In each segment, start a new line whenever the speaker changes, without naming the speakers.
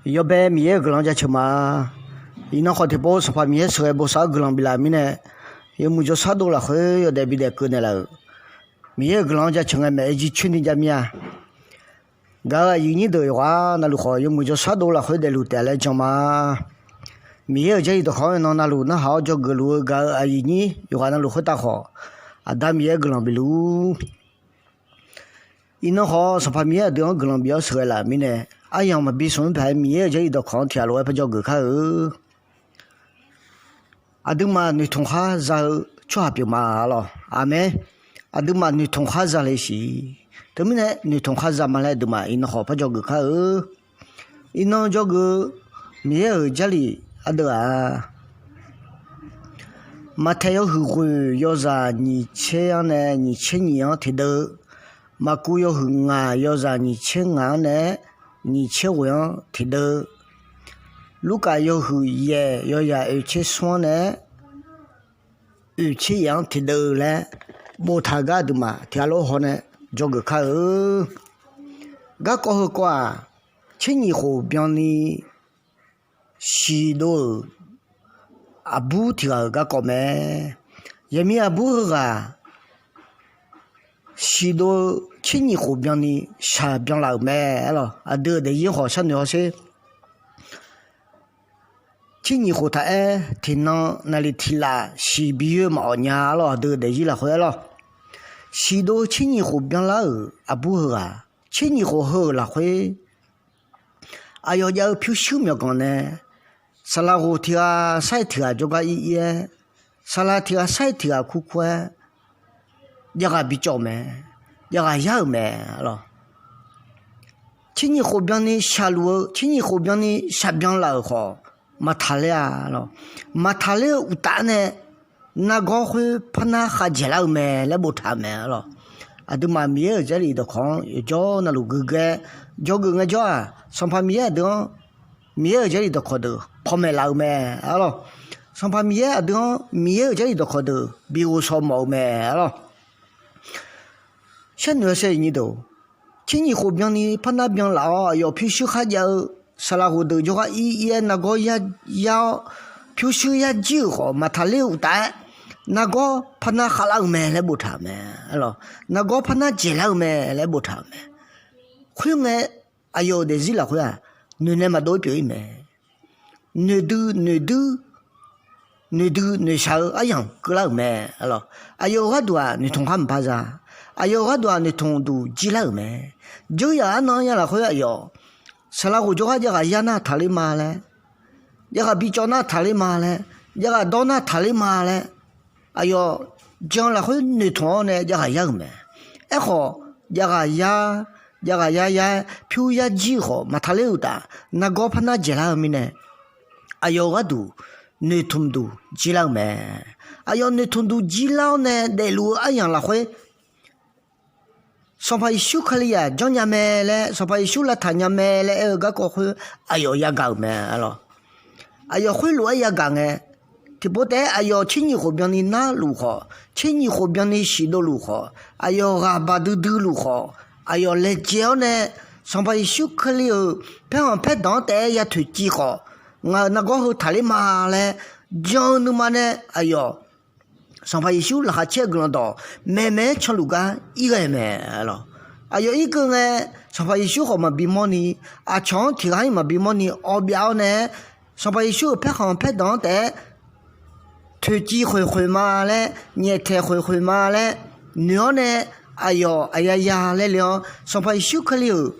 要白米也个人家吃嘛，伊那好的包是怕米也吃不少个人比拉米呢，有木就啥多了会有得比得个呢了，米也个人家吃个买几群的家米啊，个一年的话那路好有木就啥多了会得路带来讲嘛，米也这一头好那路那好就个路个一年有话那路会打好，啊打米也个人比路。伊那好是怕米也对个人比较吃了米呢。哎呀，嘛比孙牌米也这一道扛铁路，不叫个开哦。阿都嘛你同哈在抓表嘛了，阿妹，阿都嘛你同哈在来西，对不呢？你同哈在嘛来的嘛，伊那好不叫个开哦，伊那叫个米也这里阿都啊，嘛太要后悔要在你这样呢，你2000年提到，嘛古要后啊，要在2000呢。你吃我样提到，如果要后也要呀2000呢，2000样提到嘞，无他个的嘛，听老好呢，做个看哦，个过后qua，前年后边呢，许多阿布提个个咩，也没阿布个。许多前年后边的下边老买了，啊，得的也好像那些，前年后他听到那里提了，西边毛年了，得的也了回了，许多前年后边了，啊不好啊，前年后后了回，啊要票收苗讲呢，沙拉河提啊，晒提啊，就个一，沙拉提啊，晒提啊，苦苦啊。一个比较咩，一个要咩咯。前年后边的下路，前年后边的下边老好，没他了咯，没他了，有大呢，那个会怕那下起来咩，来不他咩咯。啊，都嘛米这里的看，叫那路个个，叫个个叫啊，上怕米的，米这里的看的，怕没老咩咯。上怕米的，米这里的看的，比如说毛咩咯。现在是你都，前年后边的怕那边老要必须还要沙拉糊头就话一那个要必须要久好嘛他留带那个怕那哈老咩来不他咩咯，那个怕那接老咩来不他咩，会咩哎呦的是了会啊，你那么多表咩，你少哎呀个老咩咯，哎呦我多啊你同他们怕啥？哎呦，我多你同都记了没？就要那样了，会要，是啦，我就话这个呀那他的妈嘞，这个比较那他的妈嘞，这个到那他的妈嘞，哎呦，将来会你同呢这个样没？哎好，这个呀，票呀几好，嘛他留的，那个怕那记了没呢？哎呦，我都你同都记了没？哎呦，你同都记了呢，得路哎样了会。上排修可里啊，讲伢咩嘞？上排修了他伢咩嘞？个过去，哎呦也讲咩咯？哎呦会路也讲诶，提不得哎呦，前年后边的哪路好？前年后边的西多路好？哎呦啊巴都路好？哎呦来叫呢？上排修可里哦，拍当得也推几好？我那个后他的妈嘞，讲你妈呢？哎呦。上排修了还切个人道，慢慢吃路个一个没了。哎呦一个呢，上排修好嘛比么呢？啊抢提还嘛比么呢？二表呢，上排修拍行拍当的，推机回嘛嘞，你太回嘛嘞，娘呢？哎呦哎呀来了，上排修可了，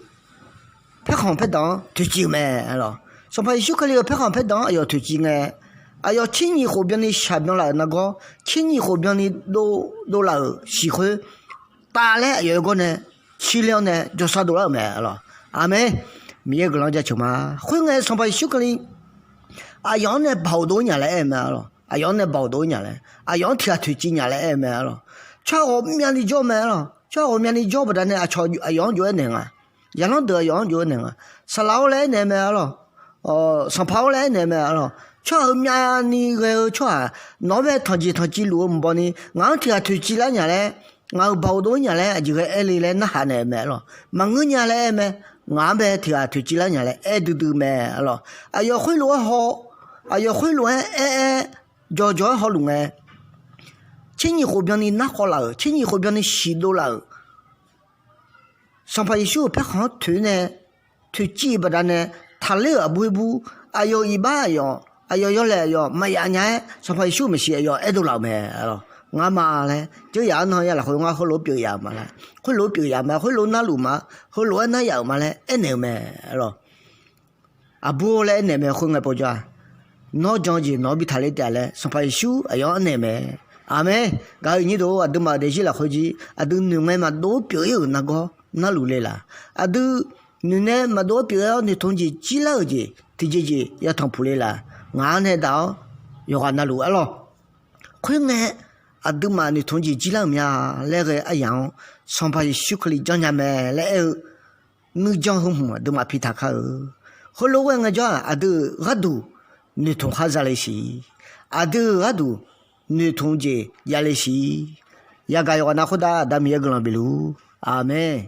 拍行拍当推机没了，上排修可了拍行拍当，哎呦推机呢？哎呦，前年后边的下边了那个，前年后边的都了喜欢，打了有一个呢，吃了呢就啥都了没了，阿妹，米个人家吃嘛，会爱上班休个哩，阿阳呢跑多年了哎没了，阿阳呢跑多年了，阿阳推几年了哎没了，吃我面的叫没了，吃我面的叫不得呢，阿阳就能啊，也能得阳就能啊，上老来呢没了，上跑来呢没了。吃后面你个吃啊，那边他记录唔帮你，俺听推几了年嘞，俺跑多年嘞，就个爱里嘞那还能买了，忙个年嘞买，俺们听啊，推几两年嘞，哎嘟嘟咩，咯，哎呀会路好，哎呀会路叫好路哎，千年后边的那好了，千年后边的西路了，上排一宿拍好推呢，推几不然呢，他那个不，哎呦一把哟，哎呦要来哟，没呀呢，上排一宿没些哟，哎都老咩咯。我妈嘞，就要那要来回我路表扬嘛嘞，回路表扬嘛，回路那路嘛，回路那有嘛嘞，一年咩咯？啊不嘞，一年咩回我不着，那将就那比他哩点嘞，上排修哎呀一年咩，阿妹，搞你都啊都嘛得起来回去，啊都你们嘛都表扬那个那路嘞啦，啊都你呢嘛都表扬你同志几老节，第几节要同铺嘞啦，俺呢到要换那路啊咯，快呢。啊，都嘛你同志几两面那个一样，上排修克里讲伢们来，你讲很好，都嘛皮他看，后来我讲啊都阿都你同哈子来西，啊都阿都你同志也来西，也该我那回答咱们也跟了比如，阿门。